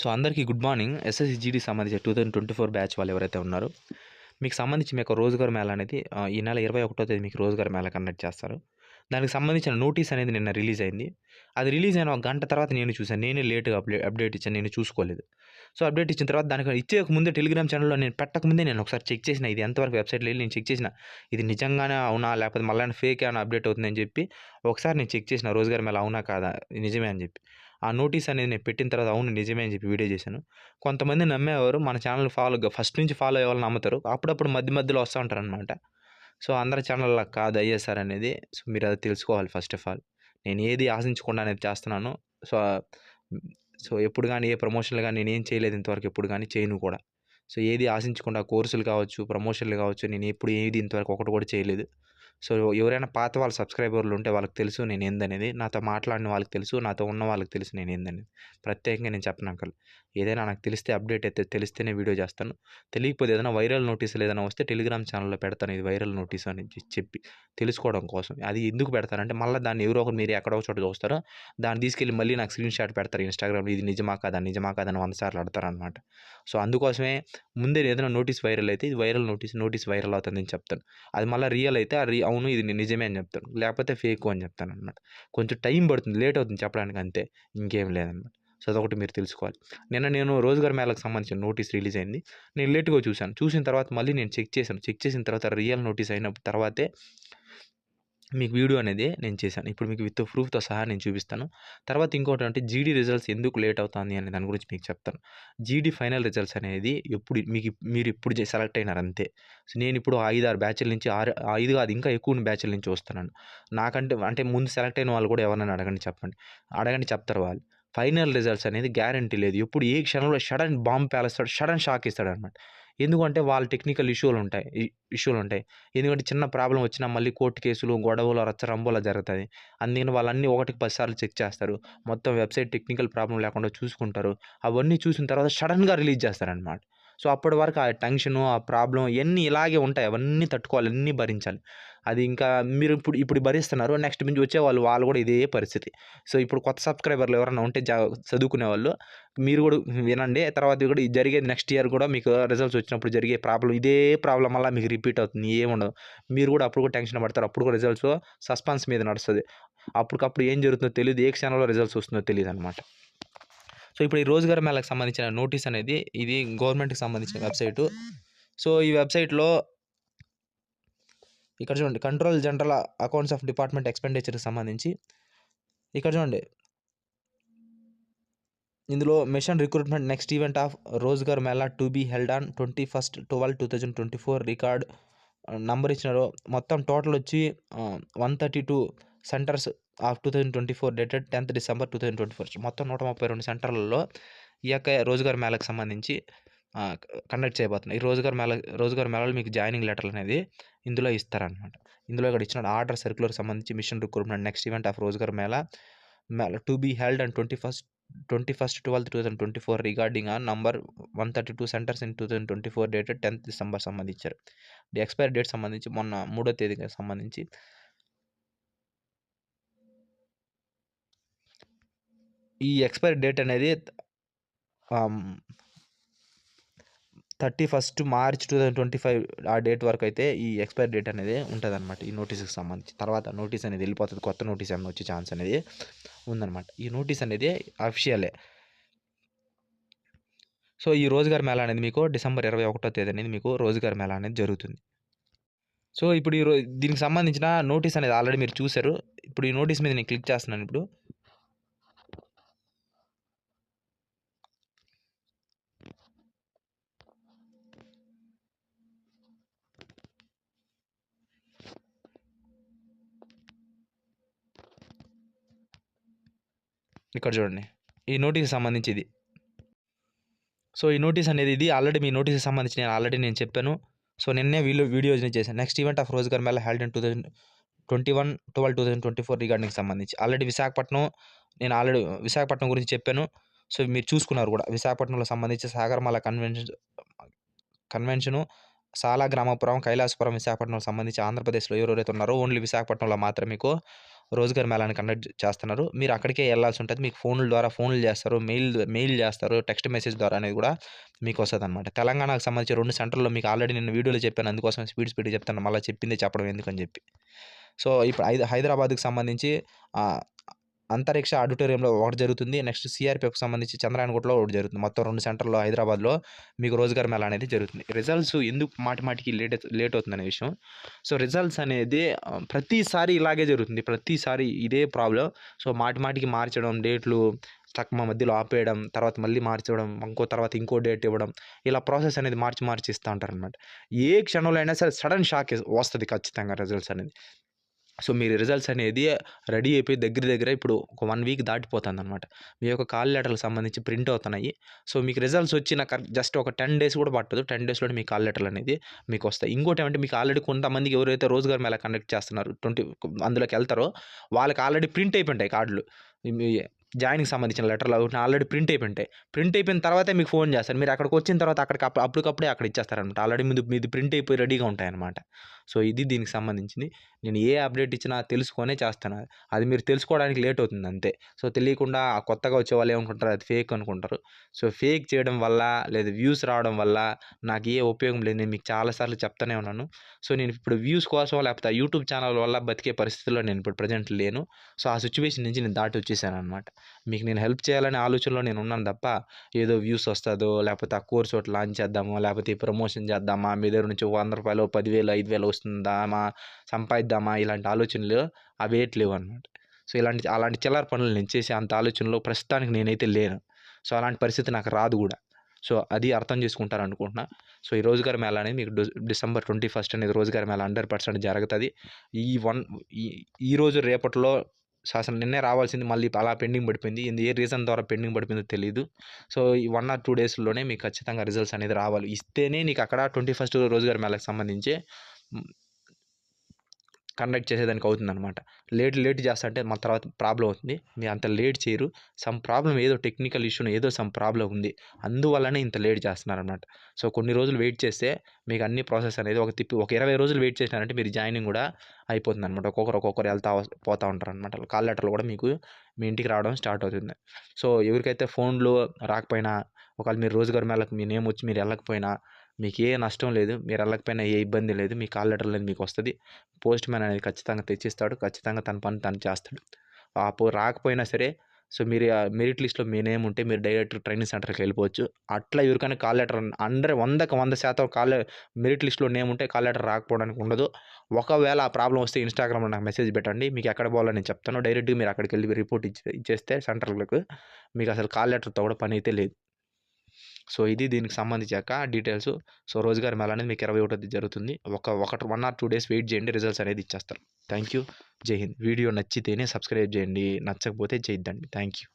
So అందరికీ good morning. SSC GD సంబంధించి 2024 batch వాళ్ళు ఎవరైతే ఉన్నారో మీకు సంబంధించి మీకు రోజ్‌గార్ మేళా అనేది ఈ నెల 21వ తేదీ మీకు రోజ్‌గార్ మేళా కండక్ట్ చేస్తారు. దానికి సంబంధించిన నోటీస్ అనేది నిన్న రిలీజ్ అయింది. అది రిలీజ్ అయిన ఒక గంట తర్వాత నేను చూసాను. నేనే లేట్‌గా అప్డేట్ ఇచ్చాను. నేను చూసుకోలేదు. సో అప్డేట్ ఇచ్చిన తర్వాత దానికి ఇచ్చేయక ముందే టెలిగ్రామ్ ఛానెల్‌లో నేను పెట్టకముందే నేను ఒకసారి చెక్ చేసిన. ఇది ఎంతవరకు వెబ్‌సైట్‌లో ఎళ్లి నేను చెక్ చేసిన. ఇది నిజంగానే అవునా? లేకపోతే మళ్ళా ఫేక్ ఏమైనా అప్డేట్ అవుతుందని చెప్పి ఒకసారి నేను చెక్ చేసిన. రోజ్‌గార్ మేళా అవునా? కాదా? నిజమే అని చెప్పి. ఆ నోటీస్ అనేది నేను పెట్టిన తర్వాత అవును నిజమే అని చెప్పి వీడియో చేశాను. కొంతమంది నమ్మేవారు మన ఛానల్ ఫస్ట్ నుంచి ఫాలో అయ్యే వాళ్ళు నమ్ముతారు. అప్పుడప్పుడు మధ్యలో వస్తా ఉంటారనమాట. సో అందరి ఛానల్‌లా కాదు ఐఎస్ఆర్ అనేది. సో మీరది తెలుసుకోవాలి ఫస్ట్ ఆఫ్ ఆల్. నేను ఏది ఆశించకుండా అనేది చేస్తున్నాను. సో, సో ఎప్పుడు గాని ఏ ప్రమోషన్‌లు గాని నేనేం చేయలేదు ఇంతవరకు ఎప్పుడు గాని చేయను కూడా. సో ఏది ఆశించకుండా కోర్సులు కావచ్చు, ప్రమోషన్‌లు కావచ్చు నేను ఎప్పుడు ఏది ఇంతవరకు ఒకటి కూడా చేయలేదు. సో ఎవరైనా పాత వాళ్ళ సబ్స్క్రైబర్లు ఉంటే వాళ్ళకి తెలుసు నేనేందనేది. నాతో మాట్లాడిన వాళ్ళకి తెలుసు. నాతో ఉన్న వాళ్ళకి తెలుసు నేనేందనేది. ప్రత్యేకంగా నేను చెప్పనక్కర్లేదు. ఏదైనా నాకు తెలిస్తే అప్డేట్ అయితే తెలిస్తేనే వీడియో చేస్తాను. తెలియకపోతే ఏదైనా వైరల్ నోటీసులు ఏదైనా వస్తే టెలిగ్రామ్ ఛానల్‌లో పెడతాను. ఇది వైరల్ నోటీస్ అని చెప్పి తెలుసుకోవడం కోసం. అది ఎందుకు పెడతానంటే మళ్ళా దాన్ని ఎవరో ఒకరు మీరు ఎక్కడో ఒక చోట చూస్తారో దాన్ని తీసుకెళ్ళి మళ్ళీ నాకు స్క్రీన్‌షాట్ పెడతారు ఇన్‌స్టాగ్రామ్‌లో. ఇది నిజమా కాదా? నిజమా కాదా? అని 100 సార్లు అడతారనమాట. సో అందుకోసమే ముందే ఏదైనా నోటీస్ వైరల్ అయితే ఇది వైరల్ నోటీస్ వైరల్ అవుతుందని చెప్తాను. అది మళ్ళీ రియల్ అయితే అవును ఇది నిజమే అని చెప్తాను. లేకపోతే ఫేకు అని చెప్తాననమాట. కొంచెం టైం పడుతుంది. లేట్ అవుతుంది చెప్పడానికి అంతే. ఇంకేం లేదనమాట. సో అదొకటి మీరు తెలుసుకోవాలి. నిన్న నేను రోజ్‌గార్ మేళాకు సంబంధించిన నోటీస్ రిలీజ్ అయింది. నేను లేట్‌గా చూసాను. చూసిన తర్వాత మళ్ళీ నేను చెక్ చేశాను. చెక్ చేసిన తర్వాత రియల్ నోటీస్ అయిన తర్వాతే మీకు వీడియో అనేది నేను చేశాను. ఇప్పుడు మీకు విత్ ప్రూఫ్‌తో సహా నేను చూపిస్తాను. తర్వాత ఇంకోటంటే జీడీ రిజల్ట్స్ ఎందుకు లేట్ అవుతుంది అనే దాని గురించి మీకు చెప్తాను. జీడీ ఫైనల్ రిజల్ట్స్ అనేది మీరిప్పుడు సెలెక్ట్ అయినారు అంతే. సో నేనిప్పుడు 5, 6 బ్యాచ్‌ల నుంచి 5 కాదు ఇంకా ఎక్కువ బ్యాచ్‌ల నుంచి వస్తున్నాను. నాకంటే అంటే ముందు సెలెక్ట్ అయిన వాళ్ళు కూడా ఎవరినైనా అడగండి చెప్పండి. అడగండి చెప్తారు వాళ్ళు. ఫైనల్ రిజల్ట్స్ అనేది గ్యారంటీ లేదు. ఎప్పుడు ఏ క్షణంలో సడన్ బాంబ్ పేలుస్తాడు. సడన్ షాక్ ఇస్తాడనమాట. ఎందుకంటే వాళ్ళ టెక్నికల్ ఇష్యూలుంటాయి. ఎందుకంటే చిన్న ప్రాబ్లమ్ వచ్చినా మళ్ళీ కోర్టు కేసులు, గొడవలు, రచ్చరంబోలా జరుగుతది. అందుకని వాళ్ళన్నీ ఒకటికి 10 సార్లు చెక్ చేస్తారు. మొత్తం వెబ్‌సైట్ టెక్నికల్ ప్రాబ్లమ్ లేకుండా చూసుకుంటారు. అవన్నీ చూసిన తర్వాత సడెన్‌గా రిలీజ్ చేస్తారనమాట. సో అప్పటి వరకు ఆ టెన్షను, ఆ ప్రాబ్లమ్ ఇయన్నీ ఇలాగే ఉంటాయి. అవన్నీ తట్టుకోవాలి, అన్నీ భరించాలి. అది ఇంకా మీరు ఇప్పుడు భరిస్తున్నారు. నెక్స్ట్ నుంచి వాళ్ళు కూడా ఇదే పరిస్థితి. సో ఇప్పుడు కొత్త సబ్స్క్రైబర్లు ఎవరైనా ఉంటే చదువుకునేవాళ్ళు మీరు కూడా వినండి. తర్వాత కూడా ఇది జరిగేది నెక్స్ట్ ఇయర్ కూడా మీకు రిజల్ట్స్ వచ్చినప్పుడు జరిగే ఇదే ప్రాబ్లమ్ మళ్ళా మీకు రిపీట్ అవుతుంది. ఏముండదు. మీరు కూడా అప్పుడు కూడా టెన్షన్ పడతారు. అప్పుడు కూడా రిజల్ట్స్ సస్పెన్స్ మీద నడుస్తది. అప్పటికప్పుడు ఏం జరుగుతుందో తెలీదు. ఏ క్షణంలో రిజల్ట్స్ వస్తుందో తెలీదనమాట. సో ఇప్పుడు ఈ రోజ్‌గార్ మేళాకు సంబంధించిన నోటీస్ అనేది ఇది గవర్నమెంట్‌కి సంబంధించిన వెబ్‌సైటు. సో ఈ వెబ్‌సైట్‌లో ఇక్కడ చూడండి control general accounts of department ఎక్స్‌పెండిచర్‌కి సంబంధించి ఇక్కడ చూడండి. ఇందులో mission recruitment next event of Rozgar Mela to be held on 21/12/2024 record number ఇచ్చినారు. మొత్తం టోటల్ వచ్చి 132 centres of 2024 dated 10th December 2024 మొత్తం 132 సెంటర్లలో ఈ యొక్క రోజ్‌గార్ మేళాకు సంబంధించి కండక్ట్ చేయబోతున్నారు. ఈ రోజ్‌గార్ మేళాలో మీకు జాయినింగ్ లెటర్లు అనేది ఇందులో ఇస్తారనమాట. ఇందులో ఇక్కడ ఇచ్చిన ఆర్డర్ సర్క్యులర్‌కి సంబంధించి mission recruitment next event of Rozgar Mela to be held on 21/12/2024 regarding on number 132 centres in 2024 dated 10th December సంబంధించారు. ఎక్స్‌పైరీ డేట్ సంబంధించి మొన్న 3వ తేదీకి సంబంధించి ఈ ఎక్స్‌పైరీ డేట్ అనేది 31 March 2025 ఆ డేట్ వరకు అయితే ఈ ఎక్స్‌పైరీ డేట్ అనేది ఉంటదనమాట. ఈ నోటీస్‌కి సంబంధించి. తర్వాత నోటీస్ అనేది వెళ్ళిపోతది. కొత్త నోటీస్ ఏమన్నా వచ్చే ఛాన్స్ అనేది ఉందనమాట. ఈ నోటీస్ అనేది అఫీషియలే. సో ఈ రోజ్‌గార్ మేళా అనేది మీకు డిసెంబర్ 21వ తేదీ అనేది మీకు రోజ్‌గార్ మేళా అనేది జరుగుతుంది. సో ఇప్పుడు దీనికి సంబంధించిన నోటీస్ అనేది ఆల్రెడీ మీరు చూసారు. ఇప్పుడు ఈ నోటీస్ మీద నేను క్లిక్ చేస్తున్నాను ఇప్పుడు. ఇక్కడ చూడండి. ఈ నోటీస్‌కి సంబంధించి ఇది. సో ఈ నోటీస్ అనేది ఇది ఆల్రెడీ మీ నోటీస్‌కి సంబంధించి నేను చెప్పాను. సో నిన్నే వీడియోస్‌ని చేశాను. Next event of Rozgar Mela held in 2024 regarding సంబంధించి. ఆల్రెడీ విశాఖపట్నం గురించి చెప్పాను. సో మీరు చూసుకున్నారు కూడా. విశాఖపట్నంలో సంబంధించి సాగరమాల కన్వెన్షను, సాలా గ్రామపురం, కైలాసపురం, విశాఖపట్నంకి సంబంధించి ఆంధ్రప్రదేశ్‌లో ఎవరెవరైతే ఉన్నారో ఓన్లీ విశాఖపట్నంలో మాత్రమే మీకు రోజ్‌గార్ మేళాని కండక్ట్ చేస్తున్నారు. మీరు అక్కడికే ఎళ్ళాల్సి ఉంటది. మీకు ఫోన్‌ల ద్వారా ఫోన్‌లు చేస్తారు. మెయిల్ చేస్తారు. టెక్స్ట్ మెసేజ్ ద్వారా అనేది కూడా మీకొస్తదనమాట. తెలంగాణకు సంబంధించి 2 సెంటర్‌లో మీకు ఆల్రెడీ నేను వీడియోలో చెప్పాను. అందుకోసమే స్పీడ్‌గా చెప్తాను. మళ్ళా చెప్పిందే చెప్పడం ఎందుకని చెప్పి. సో, ఇప్పుడు హైదరాబాద్‌కి సంబంధించి ఆహ్, అంతరిక్ష ఆడిటోరియంలో ఒకటి జరుగుతుంది. నెక్స్ట్ సీఆర్‌పీఎఫ్‌కి సంబంధించి చంద్రయాన్‌గుట్టలో ఒకటి జరుగుతుంది. మొత్తం 2 సెంటర్‌లో హైదరాబాద్‌లో మీకు రోజ్‌గార్ మేళా అనేది జరుగుతుంది. రిజల్ట్స్ ఎందుకు మాటిమాటికి లేట్ అవుతుందనే విషయం. సో, రిజల్ట్స్ అనేది ప్రతిసారి ఇలాగే జరుగుతుంది. ప్రతిసారి ఇదే ప్రాబ్లమ్. సో, మాటిమాటికి మార్చడం, డేట్లు మధ్యలో ఆపేయడం, తర్వాత మళ్ళీ మార్చడం, తర్వాత ఇంకో డేట్ ఇవ్వడం, ఇలా ప్రాసెస్ అనేది మార్చి ఇస్తా ఉంటారనమాట. ఏ క్షణంలో అయినా సరే సడెన్ షాక్ వస్తది ఖచ్చితంగా రిజల్ట్స్ అనేది. సో, మీరు రిజల్ట్స్ అనేది రెడీ అయిపోయి దగ్గర ఇప్పుడు ఒక 1 వీక్ దాటిపోతుందనమాట. మీ యొక్క కాల్ లెటర్‌లకు సంబంధించి ప్రింట్ అవుతున్నాయి. సో, మీకు రిజల్ట్స్ వచ్చిన జస్ట్ ఒక 10 డేస్ కూడా పట్టదు. 10 డేస్‌లోనే మీ కాల్ లెటర్‌లు అనేది మీకొస్తాయి. ఇంకోటేమంటే మీకు ఆల్రెడీ కొంతమందికి ఎవరైతే రోజ్‌గార్ మేళా కండక్ట్ చేస్తున్నారు, అందులోకెళ్తారో వాళ్ళకి ఆల్రెడీ ప్రింట్ అయిపోయుంటాయి కార్డులు. మీ జాయినింగ్‌కి సంబంధించిన లెటర్‌లు అవి ఆల్రెడీ ప్రింట్ అయిపోయుంటాయి. ప్రింట్ అయిపోయిన తర్వాతే మీకు ఫోన్ చేస్తారు. మీరు అక్కడికొచ్చిన తర్వాత అప్పటికప్పుడే అక్కడ ఇచ్చేస్తారనమాట. ఆల్రెడీ మీది ప్రింట్ అయిపోయి రెడీగా ఉంటాయనమాట. సో, ఇది దీనికి సంబంధించింది. నేను ఏ అప్డేట్ ఇచ్చినా తెలుసుకొనే చేస్తాను. అది మీరు తెలుసుకోవడానికి లేట్ అవుతుంది అంతే. సో, తెలియకుండా కొత్తగా వచ్చేవాళ్ళు ఏమనుకుంటారు అది ఫేక్ అనుకుంటారు. సో, ఫేక్ చేయడం వల్ల లేదా వ్యూస్ రావడం వల్ల నాకు ఏ ఉపయోగం లేదు. నేను మీకు చాలా సార్లు చెప్తానే ఉన్నాను. సో, నేను ఇప్పుడు వ్యూస్ కోసం లేకపోతే ఆ యూట్యూబ్ ఛానల్ వల్ల బతికే పరిస్థితిలో నేను ఇప్పుడు ప్రెజెంట్ లేను. సో, ఆ సిట్యుయేషన్ నుంచి నేను దాటి వచ్చేసాననమాట. మీకు నేను హెల్ప్ చేయాలనే ఆలోచనలో నేను ఉన్నాను తప్ప ఏదో వ్యూస్ వస్తదో లేకపోతే ఆ కోర్స్ ఒకటి లాంచ్ చేద్దామో లేకపోతే ఈ ప్రమోషన్ చేద్దామా మీ దగ్గర నుంచి రూ. 100 10,000 5,000 వస్తుందామా సంపాదిద్దామా ఇలాంటి ఆలోచనలు అవేటి లేవనమాట. సో, అలాంటి చిల్లర పనులు నేను చేసే అంత ఆలోచనలో ప్రస్తుతానికి నేనైతే లేను. సో, అలాంటి పరిస్థితి నాకు రాదు గూడా. సో, అది అర్థం చేసుకుంటారనుకుంటున్నా. సో, ఈ రోజ్‌గార్ మేళా అనేది మీకు డిసెంబర్ 21 అనేది రోజ్‌గార్ మేళా 100% జరుగుతది. ఈ వన్ ఈ ఈరోజు రేపటిలో అసలు నిన్నే రావాల్సింది మళ్ళీ అలా పెండింగ్ పడిపోయింది. ఏ రీజన్ ద్వారా పెండింగ్ పడిపోయిందో తెలీదు. సో, ఈ 1 ఆర్ 2 డేస్‌లోనే మీకు ఖచ్చితంగా రిజల్ట్స్ అనేది రావాలి. ఇస్తేనే నీకు అక్కడ 21 రోజ్‌గార్ మేళాకి సంబంధించి హ్మ్. కండక్ట్ చేసేదానికి అవుతుందనమాట. లేట్ చేస్తంటే తర్వాత ప్రాబ్లమ్ అవుతుంది. మీరు అంత లేట్ చేయరు. సమ్ ప్రాబ్లమ్ ఏదో టెక్నికల్ ఇష్యూనో ఏదో సమ్ ప్రాబ్లమ్ ఉంది. అందువల్లనే ఇంత లేట్ చేస్తున్నారనమాట. సో, కొన్ని రోజులు వెయిట్ చేస్తే మీకు అన్ని ప్రాసెస్ అనేది ఒక 20 రోజులు వెయిట్ చేసినారంటే మీరు జాయినింగ్ కూడా అయిపోతుందనమాట. ఒక్కొక్కరు పోతా ఉంటారనమాట. కాల్ లెటర్‌లు కూడా మీకు మీ ఇంటికి రావడం స్టార్ట్ అవుతుంది. సో, ఎవరికైతే ఫోన్‌లు రాకపోయినా ఒకవేళ మీరు రోజ్‌గార్ మేళాకి మీ నేమ్ వచ్చి మీరు ఎళ్ళకపోయినా మీకే నష్టం లేదు. మీరు ఎళ్ళకపోయినా ఏ ఇబ్బంది లేదు. మీ కాల్ లెటర్ అనేది మీకొస్తది. పోస్ట్ మ్యాన్ అనేది ఖచ్చితంగా తెచ్చిస్తాడు. ఖచ్చితంగా తన పని తను చేస్తాడు. రాకపోయినా సరే సో, మీరు మెరిట్ లిస్ట్‌లో మీ నేమ్ ఉంటే మీరు డైరెక్ట్ ట్రైనింగ్ సెంటర్‌కి వెళ్ళిపోవచ్చు. అట్లా ఎవరికైనా కాల్ లెటర్ 100% మెరిట్ లిస్ట్‌లో నేమ్ ఉంటే కాల్ లెటర్ రాకపోవడానికి ఉండదు. ఒకవేళ ఆ ప్రాబ్లమ్ వస్తే ఇన్‌స్టాగ్రామ్‌లో నాకు మెసేజ్ పెట్టండి. మీకు ఎక్కడ పోవాలో నేను చెప్తాను. డైరెక్ట్‌గా మీరు అక్కడికెళ్ళి రిపోర్ట్ ఇచ్చేస్తే సెంటర్‌లకు మీకు అసలు కాల్ లెటర్‌తో కూడా పని అయితే లేదు. సో, ఇది దీనికి సంబంధించాక డీటెయిల్స్. సో, రోజ్‌గార్ మేళా అనేది మీకు 21 జరుగుతుంది. 1 ఆర్ 2 డేస్ వెయిట్ చేయండి. రిజల్ట్స్ అనేది ఇచ్చేస్తారు. Thank you. జై హింద్. వీడియో నచ్చితేనే సబ్స్క్రైబ్ చేయండి. నచ్చకపోతే చేయొద్దండి. Thank you.